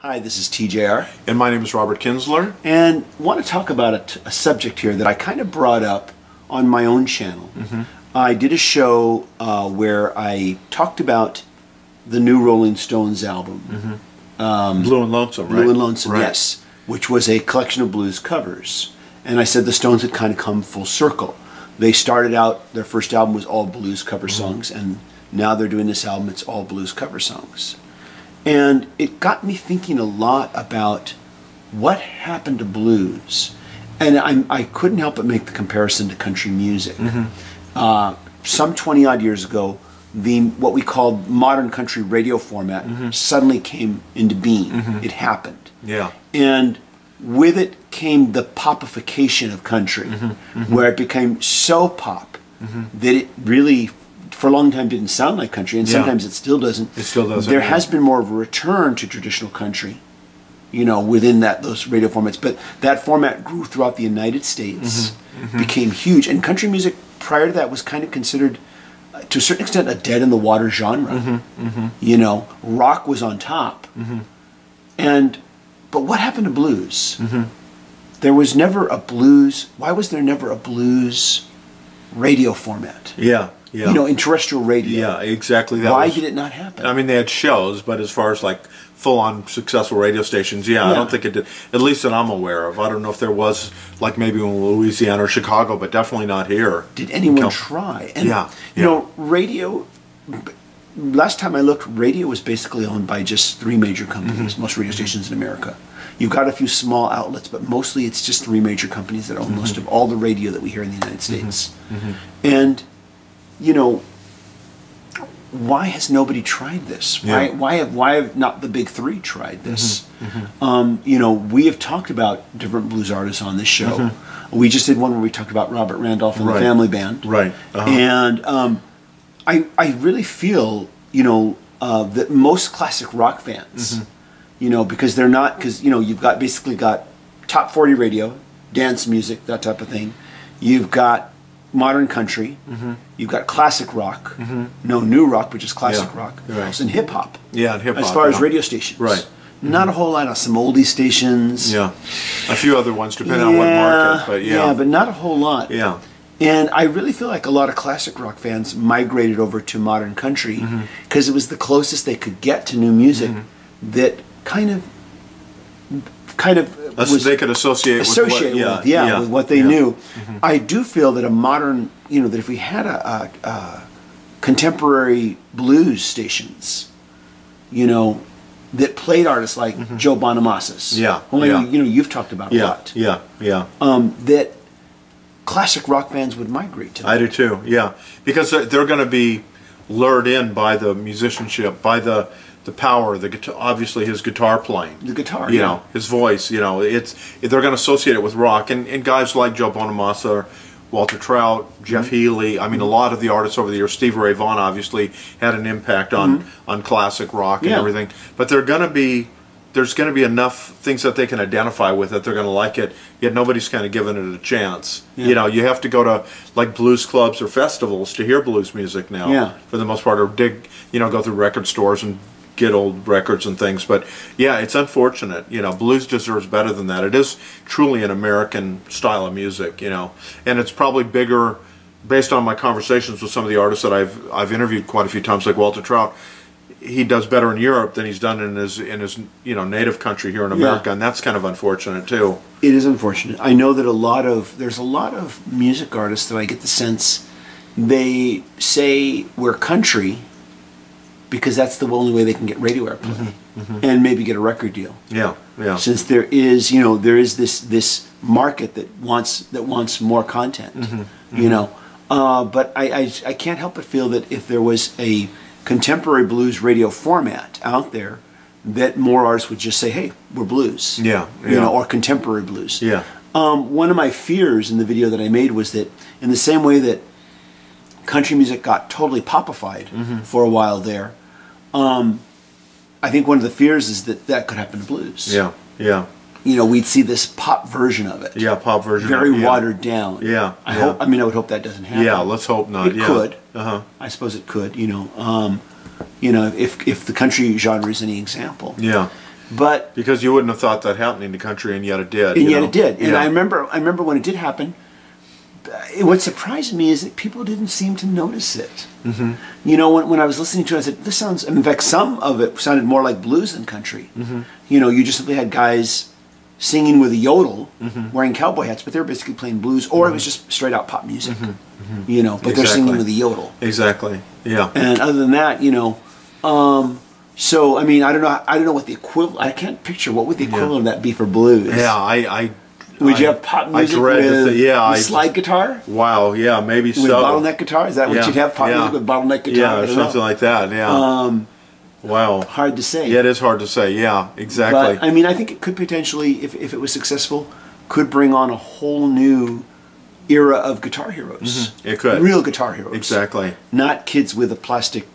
Hi, this is TJR. And my name is Robert Kinsler. And I want to talk about a subject here that I kind of brought up on my own channel. I did a show where I talked about the new Rolling Stones album. Blue and Lonesome, right? Blue and Lonesome, right. yes. Which was a collection of blues covers. And I said the Stones had kind of come full circle. They started out, their first album was all blues cover songs, and now they're doing this album, it's all blues cover songs. And it got me thinking a lot about what happened to blues. And I couldn't help but make the comparison to country music. Some 20 odd years ago, what we called modern country radio format suddenly came into being. It happened. Yeah. And with it came the popification of country, where it became so pop that it really, for a long time, didn't sound like country, and sometimes it still doesn't. It still doesn't. There has been more of a return to traditional country, you know, within those radio formats. But that format grew throughout the United States, became huge, and country music prior to that was kind of considered, to a certain extent, a dead-in-the-water genre. You know, rock was on top, but what happened to blues? There was never a blues. Why was there never a blues radio format? Yeah. Yeah. You know, in terrestrial radio. Yeah, exactly. Why did it not happen? I mean, they had shows, but as far as like full-on successful radio stations, I don't think it did. At least that I'm aware of. I don't know if there was, like maybe in Louisiana or Chicago, but definitely not here. Did anyone try? And, you know, radio. Last time I looked, radio was basically owned by just 3 major companies. Most radio stations in America. You've got a few small outlets, but mostly it's just 3 major companies that own most of all the radio that we hear in the United States. And you know, why has nobody tried this? Why have not the big 3 tried this? You know, we have talked about different blues artists on this show. We just did one where we talked about Robert Randolph and the Family Band. And I really feel, you know, that most classic rock fans, you know, because they're not, because, you know, you've basically got top 40 radio, dance music, that type of thing. You've got modern country, you've got classic rock, no new rock, but just classic rock, and hip hop. Yeah, and hip hop. As far as radio stations, not a whole lot of some oldie stations. Yeah, a few other ones depending on what market, but but not a whole lot. Yeah, and I really feel like a lot of classic rock fans migrated over to modern country because it was the closest they could get to new music that kind of they could associate with what they knew. I do feel that a modern, you know, that if we had a contemporary blues stations, you know, that played artists like Joe Bonamassa, you know, you've talked about a lot. That classic rock fans would migrate to. I do too. Yeah, because they're going to be lured in by the musicianship, by the power, the guitar, obviously his guitar playing, the guitar, you know, his voice, you know, they're going to associate it with rock, and guys like Joe Bonamassa, Walter Trout, Jeff Healey. I mean, a lot of the artists over the years. Stevie Ray Vaughan obviously had an impact on classic rock and everything. But there's going to be enough things that they can identify with that they're going to like it. Yet nobody's kind of given it a chance. You know, you have to go to like blues clubs or festivals to hear blues music now. For the most part, or go through record stores and get old records and things. But yeah, it's unfortunate. You know, blues deserves better than that. It is truly an American style of music, you know, and it's probably bigger based on my conversations with some of the artists that I've interviewed quite a few times, like Walter Trout. He does better in Europe than he's done in his you know, native country here in America, and that's kind of unfortunate too. It is unfortunate. I know that there's a lot of music artists that I get the sense they say we're country because that's the only way they can get radio airplay and maybe get a record deal. Since there is, you know, this market that wants more content, you know. But I can't help but feel that if there was a contemporary blues radio format out there, that more artists would just say, "Hey, we're blues," you know, or contemporary blues. One of my fears in the video that I made was that in the same way that country music got totally popified for a while there, I think one of the fears is that could happen to blues. You know, we'd see this pop version of it. Pop version. Very watered down. I would hope that doesn't happen. Let's hope not. It could. I suppose it could. You know, if the country genre is any example. But because you wouldn't have thought that happening in the country, and yet it did. And yet it did. And yeah. I remember when it did happen. What surprised me is that people didn't seem to notice it. Mm-hmm. You know, when I was listening to it, I said, "This sounds." In fact, some of it sounded more like blues than country. Mm-hmm. You know, you just simply had guys singing with a yodel, mm-hmm. wearing cowboy hats, but they were basically playing blues, or it was just straight out pop music. Mm-hmm. Mm-hmm. You know, but they're singing with a yodel. Exactly. Yeah. And other than that, you know, so I mean, I don't know what the equivalent. I can't picture what would the equivalent of that be for blues. Yeah, Would you have pop music with slide guitar? Wow, yeah, maybe with bottleneck guitar? Is that what you'd have? Pop music with bottleneck guitar? Yeah, or something like that. Yeah. Wow. Hard to say. Yeah, it is hard to say. Yeah, exactly. But I mean, I think it could potentially, if it was successful, could bring on a whole new era of guitar heroes. Mm-hmm. It could. Real guitar heroes. Exactly. Not kids with a plastic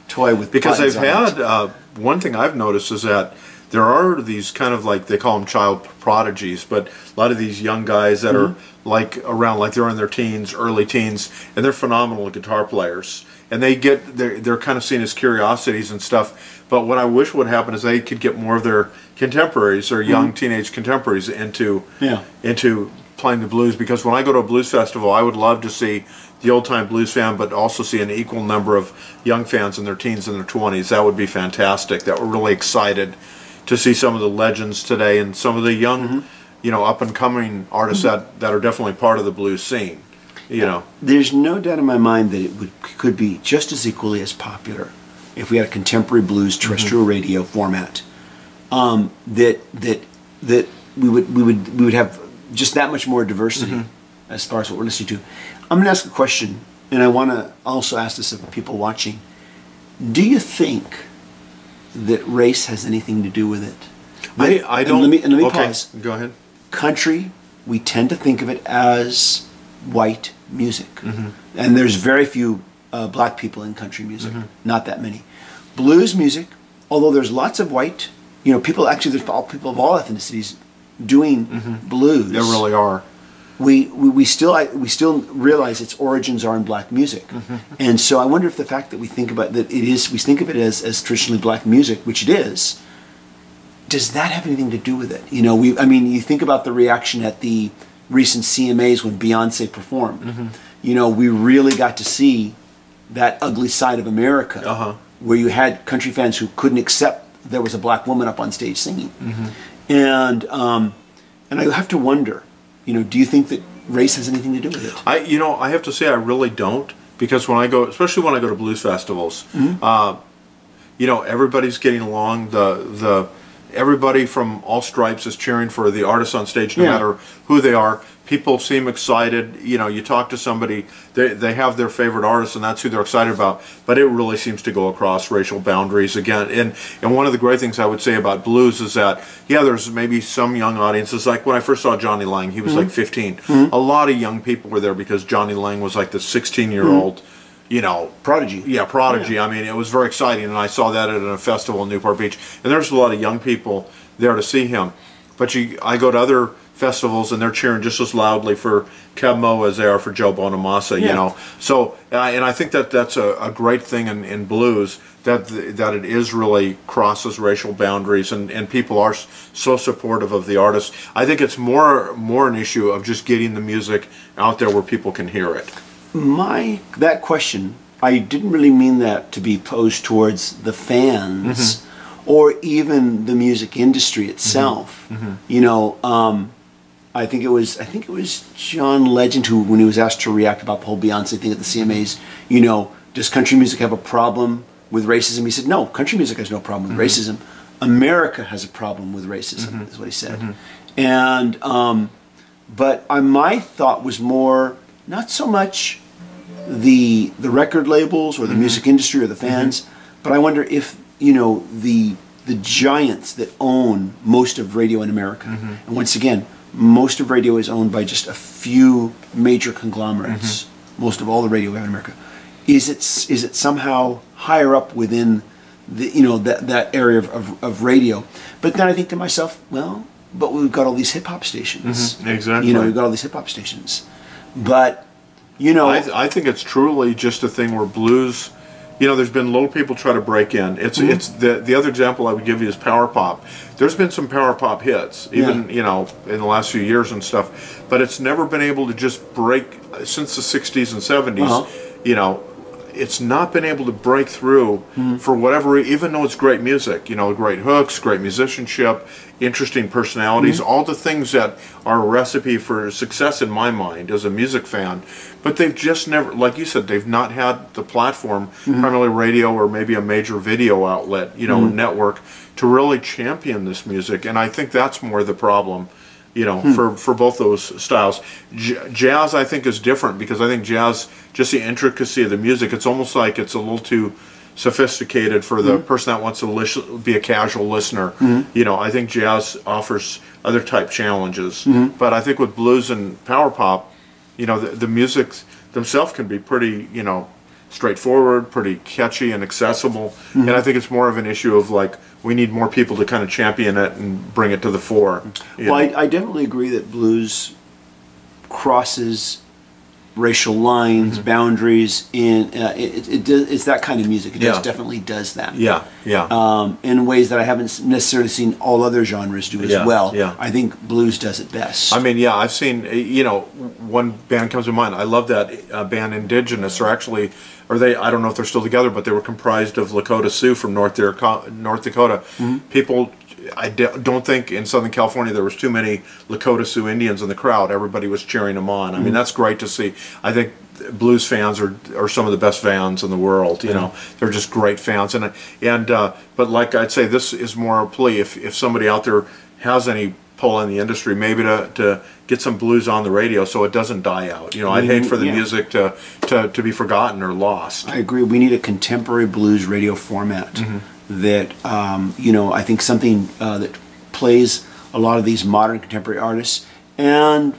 toy with because they've buttons had one thing I've noticed is that there are these kind of like, they call them child prodigies, but a lot of these young guys that are like around, like they're in their teens, early teens, and they're phenomenal guitar players. And they're kind of seen as curiosities and stuff. But what I wish would happen is they could get more of their contemporaries or young teenage contemporaries into playing the blues. Because when I go to a blues festival, I would love to see the old-time blues fan, but also see an equal number of young fans in their teens and their 20s. That would be fantastic. That we're really excited to see some of the legends today and some of the young, you know, up-and-coming artists that are definitely part of the blues scene. You know, there's no doubt in my mind that it could be just as equally as popular if we had a contemporary blues terrestrial radio format. That we would have just that much more diversity as far as what we're listening to. I'm going to ask a question, and I want to also ask this of people watching. Do you think that race has anything to do with it? I don't. Let me pause. Go ahead. Country, we tend to think of it as white music, and there's very few black people in country music, not that many. Blues music, although there's lots of white, you know, people, actually there's people of all ethnicities doing blues. There really are. We still realize its origins are in black music, and so I wonder if the fact that we think about that we think of it as traditionally black music, which it is, does that have anything to do with it? You know, I mean, you think about the reaction at the recent CMAs when Beyonce performed. You know, we really got to see that ugly side of America, where you had country fans who couldn't accept there was a black woman up on stage singing, and I have to wonder, you know, do you think that race has anything to do with it? I have to say I really don't, because when I go, especially when I go to blues festivals, you know, everybody's getting along. Everybody from all stripes is cheering for the artists on stage, no matter who they are. People seem excited. You know, you talk to somebody, they have their favorite artist, and that's who they're excited about. But it really seems to go across racial boundaries again. And one of the great things I would say about blues is that, there's maybe some young audiences. Like when I first saw Johnny Lang, he was like 15. A lot of young people were there because Johnny Lang was like the 16-year-old. You know, prodigy. Yeah, prodigy. I mean, it was very exciting, and I saw that at a festival in Newport Beach. And there's a lot of young people there to see him. But I go to other festivals, and they're cheering just as loudly for Keb' Mo' as they are for Joe Bonamassa. You know, so and I think that's a great thing in blues, that it is really crosses racial boundaries, and people are so supportive of the artist. I think it's more an issue of just getting the music out there where people can hear it. That question, I didn't really mean that to be posed towards the fans or even the music industry itself. You know, I think it was John Legend who, when he was asked to react about the whole Beyonce thing at the CMAs, you know, does country music have a problem with racism? He said, no, country music has no problem with racism. America has a problem with racism, is what he said. And but my thought was more, not so much the record labels or the music industry or the fans, but I wonder if, you know, the giants that own most of radio in America, and once again, most of radio is owned by just a few major conglomerates. Most of all the radio we have in America. Is it somehow higher up within the, you know, that area of radio? But then I think to myself, well, but we've got all these hip hop stations. Exactly. You know, we've got all these hip hop stations, but you know, I think it's truly just a thing where blues you know, there's been little people try to break in. It's the other example I would give you is power pop. There's been some power pop hits, even you know, in the last few years and stuff, but it's never been able to just break since the 60s and 70s. You know, it's not been able to break through for whatever, even though it's great music, you know, great hooks, great musicianship, interesting personalities, all the things that are a recipe for success in my mind as a music fan. But they've just never, like you said, they've not had the platform, primarily radio or maybe a major video outlet, you know, network, to really champion this music. And I think that's more the problem, you know, for both those styles. Jazz, I think, is different, because I think jazz, just the intricacy of the music, it's almost like it's a little too sophisticated for the person that wants to be a casual listener. You know, I think jazz offers other type challenges. But I think with blues and power pop, you know, the music themselves can be pretty, you know, straightforward, pretty catchy and accessible. And I think it's more of an issue of, like, we need more people to kind of champion it and bring it to the fore. Well, I definitely agree that blues crosses racial lines, boundaries, and it's that kind of music. It just definitely does that. In ways that I haven't necessarily seen all other genres do as well. I think blues does it best. I mean, I've seen, you know, one band comes to mind. I love that band Indigenous. I don't know if they're still together, but they were comprised of Lakota Sioux from North Dakota. People, I don't think in Southern California there was too many Lakota Sioux Indians in the crowd. Everybody was cheering them on. I mean, that's great to see. I think blues fans are some of the best fans in the world. You know, they're just great fans. But like I'd say, this is more a plea. If somebody out there has any pull in the industry, maybe to get some blues on the radio so it doesn't die out. You know, I'd hate for the music to be forgotten or lost. I agree. We need a contemporary blues radio format that, you know, I think something that plays a lot of these modern contemporary artists, and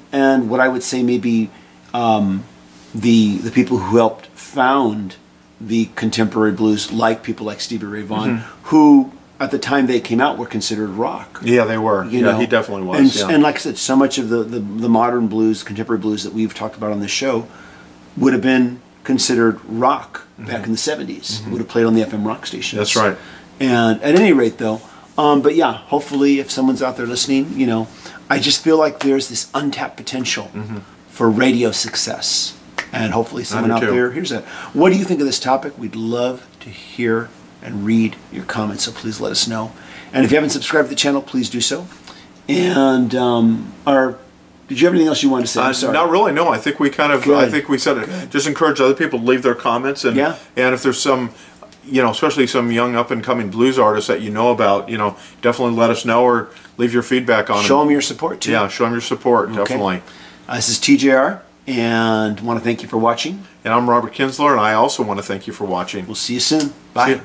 what I would say maybe the people who helped found the contemporary blues, like people like Stevie Ray Vaughan, who at the time they came out were considered rock. Yeah, they were. You know? He definitely was. And like I said, so much of the modern blues, contemporary blues that we've talked about on this show would have been considered rock back in the 70s. Would have played on the FM rock stations. That's right. And at any rate, though, but yeah, hopefully if someone's out there listening, you know, I just feel like there's this untapped potential for radio success. And hopefully someone out there hears that. What do you think of this topic? We'd love to hear and read your comments, so please let us know. And if you haven't subscribed to the channel, please do so. And did you have anything else you wanted to say? I'm sorry. Not really, no. I think we kind of, I think we said it. Good. Just encourage other people to leave their comments, and if there's some, you know, especially some young up-and-coming blues artists that you know about, you know, definitely let us know or leave your feedback on them. Show them your support, too. Yeah, show them your support, definitely. This is TJR, and I want to thank you for watching. And I'm Robert Kinsler, and I also want to thank you for watching. We'll see you soon. Bye.